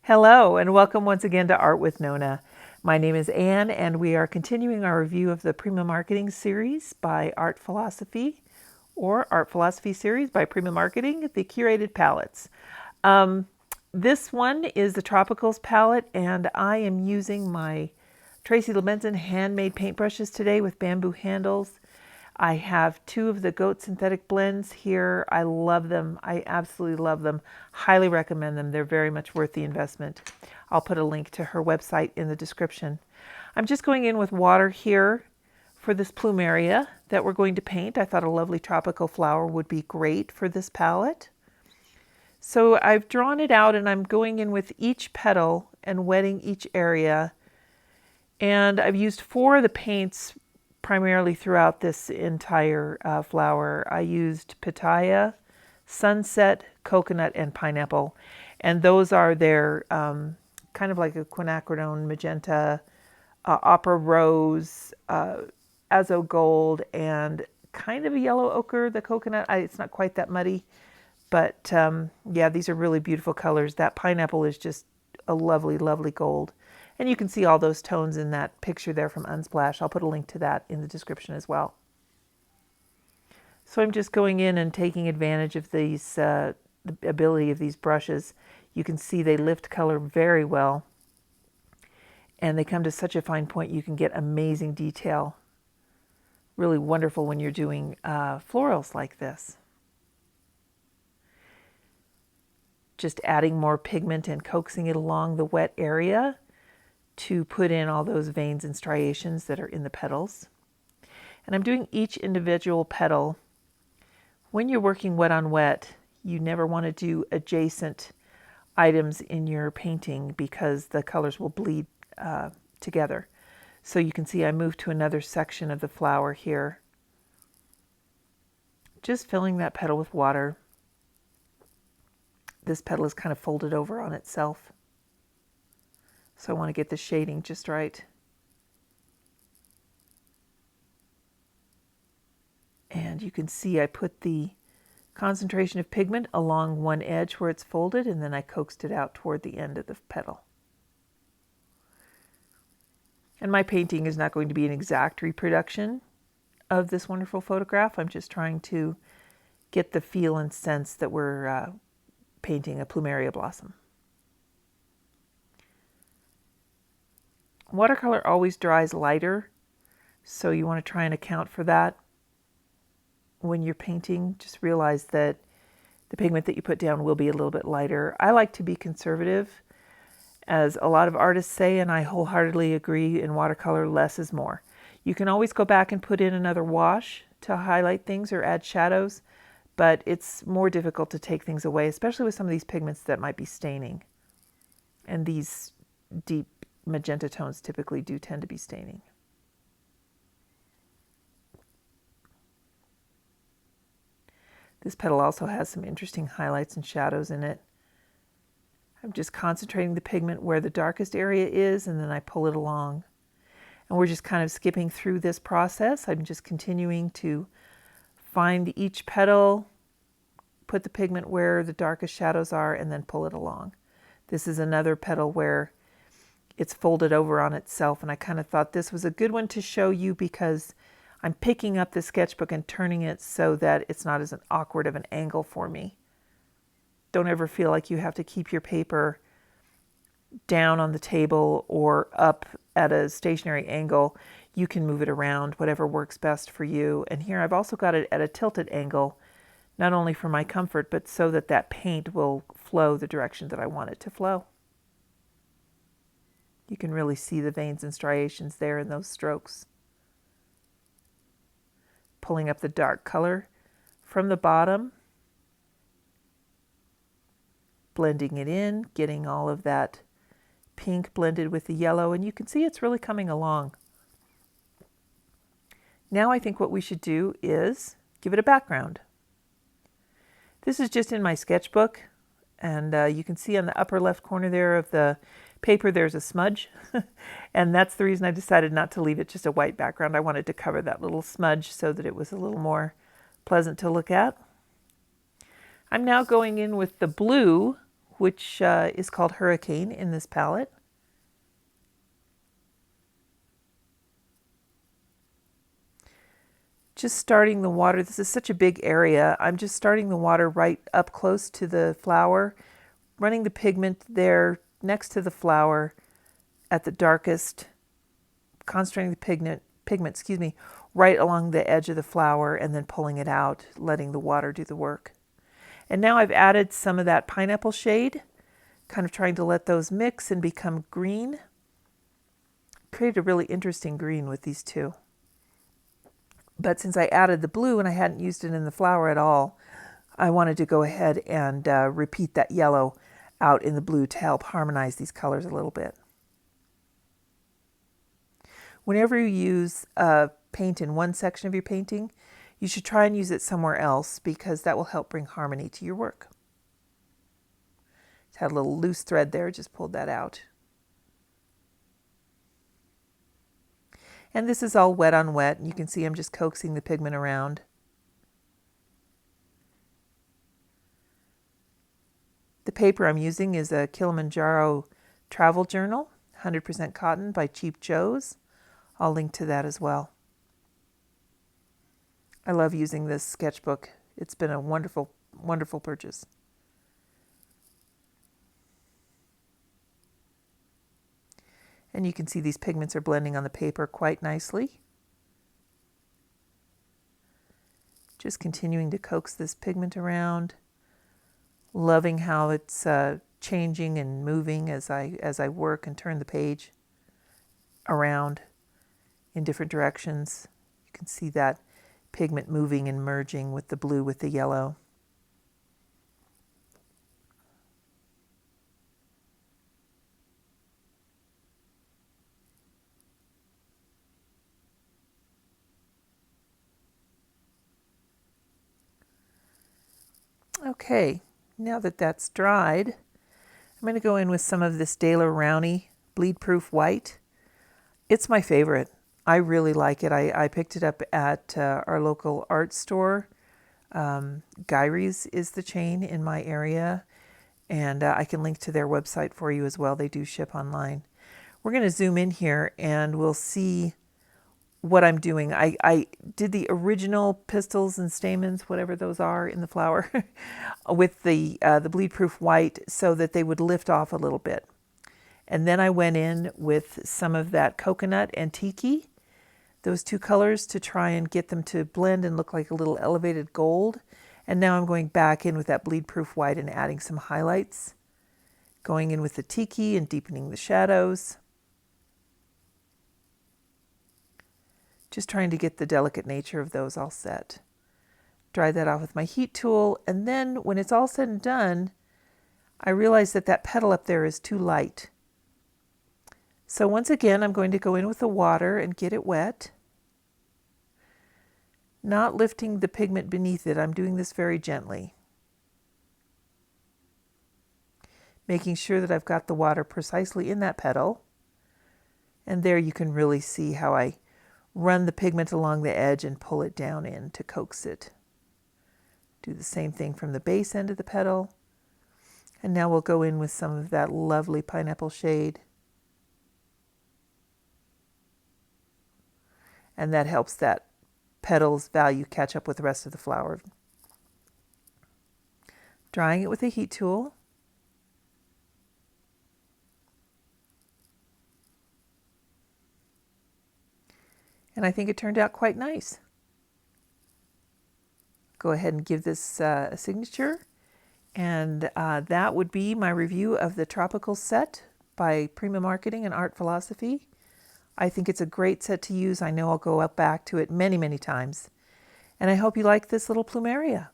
Hello and welcome once again to Art with Nona. My name is Anne and we are continuing our review of the Prima Marketing series by Art Philosophy, or Art Philosophy series by Prima Marketing, the curated palettes. This one is the Tropicals palette and I am using my Tracy Lebenson handmade paintbrushes today with bamboo handles. I have two of the Goat synthetic blends here. I love them. I absolutely love them. Highly recommend them. They're very much worth the investment. I'll put a link to her website in the description. I'm just going in with water here for this Plumaria that we're going to paint. I thought a lovely tropical flower would be great for this palette. So I've drawn it out and I'm going in with each petal and wetting each area. And I've used 4 of the paints primarily throughout this entire flower. I used pitaya, sunset, coconut, and pineapple. And those are their kind of like a quinacridone, magenta, opera rose, azo gold, and kind of a yellow ochre, the coconut. It's not quite that muddy. But yeah, these are really beautiful colors. That pineapple is just a lovely, lovely gold. And you can see all those tones in that picture there from Unsplash. I'll put a link to that in the description as well. So I'm just going in and taking advantage of these, the ability of these brushes. You can see they lift color very well. And they come to such a fine point you can get amazing detail. Really wonderful when you're doing florals like this. Just adding more pigment and coaxing it along the wet area to put in all those veins and striations that are in the petals. And I'm doing each individual petal. When you're working wet on wet, you never want to do adjacent items in your painting because the colors will bleed together. So you can see I moved to another section of the flower here. Just filling that petal with water. This petal is kind of folded over on itself. So I want to get the shading just right. And you can see I put the concentration of pigment along one edge where it's folded, and then I coaxed it out toward the end of the petal. And my painting is not going to be an exact reproduction of this wonderful photograph. I'm just trying to get the feel and sense that we're painting a Plumaria blossom. Watercolor always dries lighter, so you want to try and account for that when you're painting. Just realize that the pigment that you put down will be a little bit lighter. I like to be conservative, as a lot of artists say, and I wholeheartedly agree. In watercolor, less is more. You can always go back and put in another wash to highlight things or add shadows, but it's more difficult to take things away, especially with some of these pigments that might be staining. And these deep magenta tones typically do tend to be staining. This petal also has some interesting highlights and shadows in it. I'm just concentrating the pigment where the darkest area is, and then I pull it along. And we're just kind of skipping through this process. I'm just continuing to find each petal, put the pigment where the darkest shadows are, and then pull it along. This is another petal where it's folded over on itself, and I kind of thought this was a good one to show you because I'm picking up the sketchbook and turning it so that it's not as awkward of an angle for me. Don't ever feel like you have to keep your paper down on the table or up at a stationary angle. You can move it around, whatever works best for you. And here I've also got it at a tilted angle, not only for my comfort, but so that that paint will flow the direction that I want it to flow. You can really see the veins and striations there in those strokes. Pulling up the dark color from the bottom, blending it in, getting all of that pink blended with the yellow, and you can see it's really coming along. Now I think what we should do is give it a background. This is just in my sketchbook, and you can see on the upper left corner there of the paper there's a smudge, and that's the reason I decided not to leave it just a white background. I wanted to cover that little smudge so that it was a little more pleasant to look at. I'm now going in with the blue which is called Hurricane in this palette. Just starting the water. This is such a big area. I'm just starting the water right up close to the flower, running the pigment there next to the flower at the darkest, concentrating the pigment, right along the edge of the flower, and then pulling it out, letting the water do the work. And now I've added some of that pineapple shade, kind of trying to let those mix and become green. Created a really interesting green with these two. But since I added the blue and I hadn't used it in the flower at all, I wanted to go ahead and repeat that yellow out in the blue to help harmonize these colors a little bit. Whenever you use paint in one section of your painting, you should try and use it somewhere else because that will help bring harmony to your work. Just had a little loose thread there, just pulled that out. And this is all wet on wet, and you can see I'm just coaxing the pigment around. The paper I'm using is a Kilimanjaro travel journal, 100% cotton by Cheap Joe's. I'll link to that as well. I love using this sketchbook. It's been a wonderful, wonderful purchase. And you can see these pigments are blending on the paper quite nicely. Just continuing to coax this pigment around, loving how it's changing and moving as I work and turn the page around in different directions. You can see that pigment moving and merging with the blue with the yellow. Okay, now that that's dried, I'm going to go in with some of this Daler Rowney Bleed Proof White. It's my favorite. I really like it. I picked it up at our local art store. Gyrie's is the chain in my area, and I can link to their website for you as well. They do ship online. We're going to zoom in here and we'll see what I'm doing. I did the original pistils and stamens, whatever those are in the flower, with the bleed proof white so that they would lift off a little bit. And then I went in with some of that coconut and tiki, those two colors, to try and get them to blend and look like a little elevated gold. And now I'm going back in with that bleed proof white and adding some highlights, going in with the tiki and deepening the shadows. Just trying to get the delicate nature of those all set. Dry that off with my heat tool, and then when it's all said and done, I realize that that petal up there is too light. So once again, I'm going to go in with the water and get it wet. Not lifting the pigment beneath it, I'm doing this very gently. Making sure that I've got the water precisely in that petal. And there you can really see how I run the pigment along the edge and pull it down in to coax it. Do the same thing from the base end of the petal. And now we'll go in with some of that lovely pineapple shade. And that helps that petal's value catch up with the rest of the flower. Drying it with a heat tool. And I think it turned out quite nice. Go ahead and give this a signature. And that would be my review of the Tropical set by Prima Marketing and Art Philosophy. I think it's a great set to use. I know I'll go back to it many, many times. And I hope you like this little Plumaria.